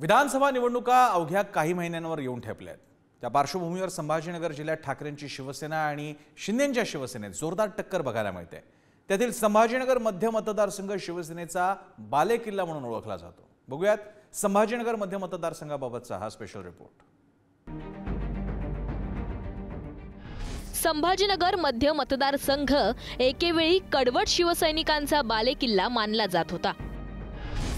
विधानसभा निवडणुका अवघ्या काही महिन्यांवर येऊन ठेपल्या आहेत। त्या पार्श्वभूमीवर संभाजीनगर जिल्ह्यात ठाकरेंची शिवसेना आणि शिंदेंच्या शिवसेनेत जोरदार टक्कर बघायला मिळते। त्यातील संभाजीनगर मध्य मतदारसंघ शिवसेनेचा बालेकिल्ला म्हणून ओळखला जातो। बघूयात संभाजीनगर मध्य मतदारसंघाबाबतचा हा स्पेशल रिपोर्ट। संभाजीनगर मध्य मतदारसंघ एकेवेळी कडवट शिवसैनिकांचा बालेकिल्ला मानला जात होता।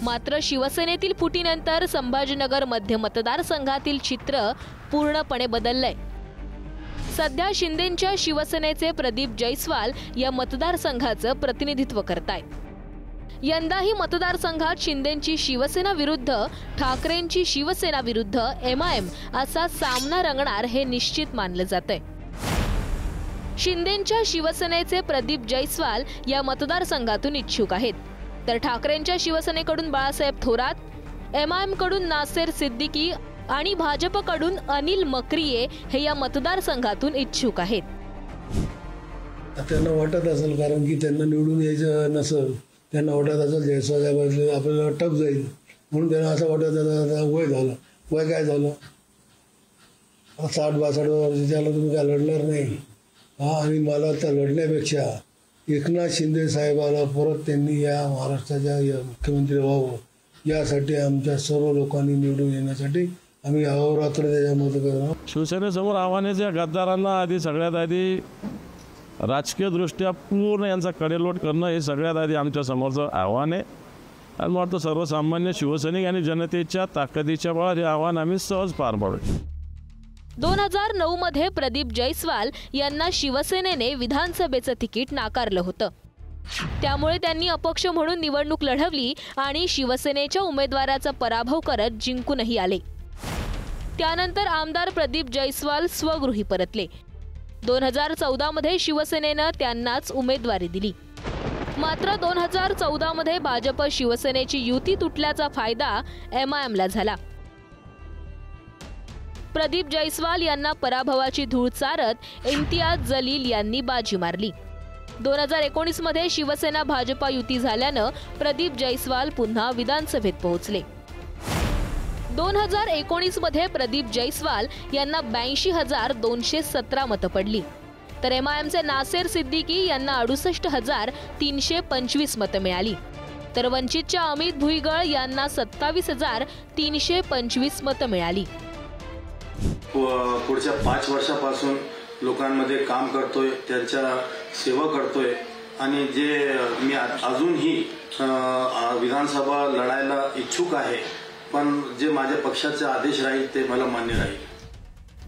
मात्र शिवसेनेतील फुटीनंतर संभाजीनगर मध्य मतदारसंघातील चित्र पूर्णपणे बदललंय। सध्या शिंदेंच्या शिवसेनेचे प्रदीप जैस्वाल या मतदारसंघाचं प्रतिनिधित्व करतायत। यंदाही मतदारसंघात शिंदेंची शिवसेना विरुद्ध ठाकरेंची शिवसेना विरुद्ध MIM असा सामना रंगणार हे निश्चित मानलं जातंय। शिंदेंच्या शिवसेनेचे प्रदीप जैस्वाल या मतदारसंघातून इच्छुक आहेत, तर ठाकरेंच्या शिवसेनेकडून बाळासाहेब थोरात, MIM कडून नासेर सिद्दीकी आणि भाजपकडून अनिल मक्रिये हे या मतदारसंघातून इच्छुक आहेत। त्यांना वाटत असेल कारण की त्यांना निवडून यायचं नसेल, त्यांना वाटत असेल जैस्वाल आपल्याला टप जाईल म्हणून त्यांना असं वाटत वय झालं। वय काय झालं? 60-62 वर्ष त्याला तुम्ही काय लढणार नाही। आणि मला त्या लढण्यापेक्षा एकनाथ शिंदे साहेबाला परत त्यांनी या महाराष्ट्राच्या मुख्यमंत्री व्हावं यासाठी आमच्या सर्व लोकांनी निवडून येण्यासाठी आम्ही अहोरात्र त्याच्यामध्ये करणार। शिवसेनेसमोर आव्हानाच्या गद्दारांना सगळ्यात आधी राजकीय दृष्ट्या पूर्ण यांचा कडेलोट करणं हे सगळ्यात आधी आमच्या समोरचं आव्हान आहे। आणि मला सर्वसामान्य शिवसैनिक आणि जनतेच्या ताकदीच्या बळावर हे आव्हान आम्ही सहज पार पाडू। 2009 मध्ये प्रदीप जैस्वाल यांना शिवसेनेने विधानसभेचं तिकीट नाकारलं होतं। त्यामुळे त्यांनी अपक्ष म्हणून निवडणूक लढवली आणि शिवसेनेच्या उमेदवाराचा पराभव करत जिंकूनही आले। त्यानंतर आमदार प्रदीप जैस्वाल स्वगृही परतले। 2014 मध्ये शिवसेनेनं त्यांनाच उमेदवारी दिली। मात्र 2014 मध्ये भाजप शिवसेनेची युती तुटल्याचा फायदा MIM ला झाला। प्रदीप जैस्वाल यांना पराभवाची धूळ चारत इम्तियाज जलील यांनी बाजी मारली। 2019 मध्ये शिवसेना भाजपा युती झाल्यानं प्रदीप जैस्वाल पुन्हा विधानसभेत पोहोचले। 2019 मध्ये प्रदीप जैस्वाल यांना 82,217 मतं पडली, तर MIMचे नासेर सिद्दीकी यांना 68,325 मतं मिळाली, तर वंचितच्या अमित भुईगळ यांना 27,325 मतं मिळाली। पुढच्या 5 वर्षापासून लोकांमध्ये काम करतोय, त्यांच्या सेवा करतोय आणि जे मी अजूनही विधानसभा लढायला इच्छुक आहे, पण जे माझ्या पक्षाचे आदेश राहील ते मला मान्य राहील।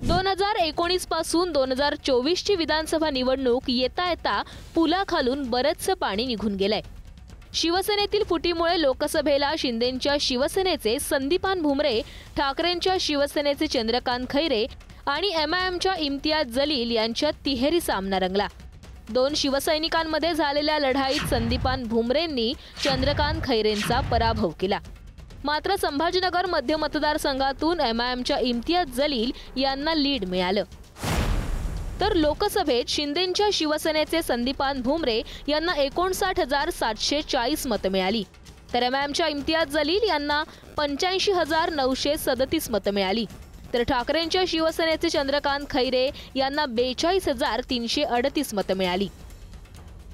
2019 पासून 2024 ची विधानसभा निवडणूक येता येता पुलाखालून बरंचसं पाणी निघून गेलंय। शिवसेनेतील फुटीमुळे लोकसभेला शिंदेंच्या शिवसेनेचे संदीपान भुमरे, ठाकरेंच्या शिवसेनेचे चंद्रकांत खैरे आणि MIMच्या इम्तियाज जलील यांच्यात तिहेरी सामना रंगला। 2 शिवसैनिकांमध्ये झालेल्या लढाईत संदीपान भुमरेंनी चंद्रकांत खैरेंचा पराभव केला। मात्र संभाजीनगर मध्य मतदारसंघातून MIMच्या इम्तियाज जलील यांना लीड मिळालं, तर लोकसभेत शिंदेंच्या शिवसेनेचे संदीपान भुमरे यांना 59,740 मतं मिळाली, तर MIMच्या इम्तियाज जलील यांना 85,937 मतं मिळाली, तर ठाकरेंच्या शिवसेनेचे चंद्रकांत खैरे यांना 42,338 मतं मिळाली।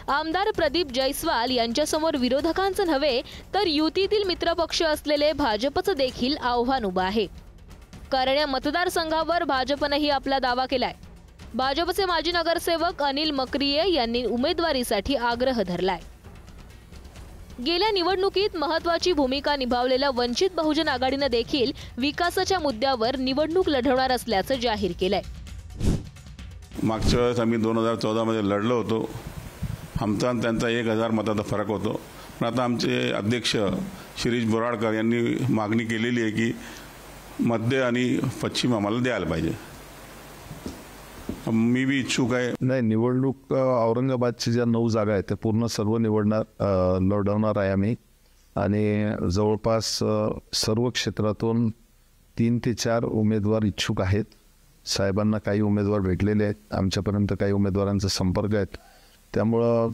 आमदार प्रदीप जैस्वाल यांच्यासमोर विरोधकांचं नव्हे तर युतीतील मित्रपक्ष असलेले भाजपचं देखील आव्हान उभं आहे, कारण या मतदारसंघावर भाजपनंही आपला दावा केलाय। भाजपचे माजी नगरसेवक अनिल मक्रिये यांनी उमेदवारीसाठी आग्रह धरलाय। गेल्या निवडणुकीत महत्त्वाची भूमिका निभावलेल्या वंचित बहुजन आघाडीनं देखील विकासाच्या मुद्द्यावर निवडणूक लढवणार असल्याचं जाहीर केलंय। मागच्या वेळेस आम्ही 2014 मध्ये लढलो होतो, आमचा आणि त्यांचा 1,000 मताचा फरक होतो। पण आता आमचे अध्यक्ष शिरीष बोराडकर यांनी मागणी केलेली आहे की मध्य आणि पश्चिम आम्हाला द्यायला पाहिजे। मी बी इच्छुक आहे। नाही, निवडणूक औरंगाबादच्या ज्या 9 जागा आहेत त्या पूर्ण सर्व लढवणार आहे आम्ही आणि जवळपास सर्व क्षेत्रातून 3 ते 4 उमेदवार इच्छुक आहेत। साहेबांना काही उमेदवार भेटलेले आहेत, आमच्यापर्यंत काही उमेदवारांचा संपर्क आहेत, त्यामुळं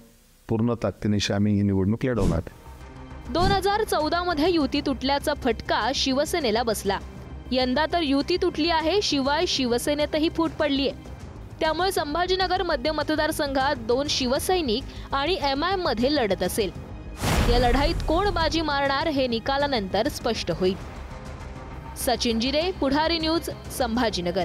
पूर्ण ताकदीनिशी आम्ही ही निवडणूक लढवणार आहे। 2014 मध्ये युती तुटल्याचा फटका शिवसेनेला बसला. यंदा तर युती तुटली आहे, शिवाय शिवसेनेतही फूट पडलीय. त्यामुळे संभाजीनगर मध्य मतदारसंघात 2 शिवसैनिक आणि MIM मध्ये लढत असेल. या लढाईत कोण बाजी मारणार हे निकालानंतर स्पष्ट होईल. सचिन जिरे, पुढारी न्यूज, संभाजीनगर.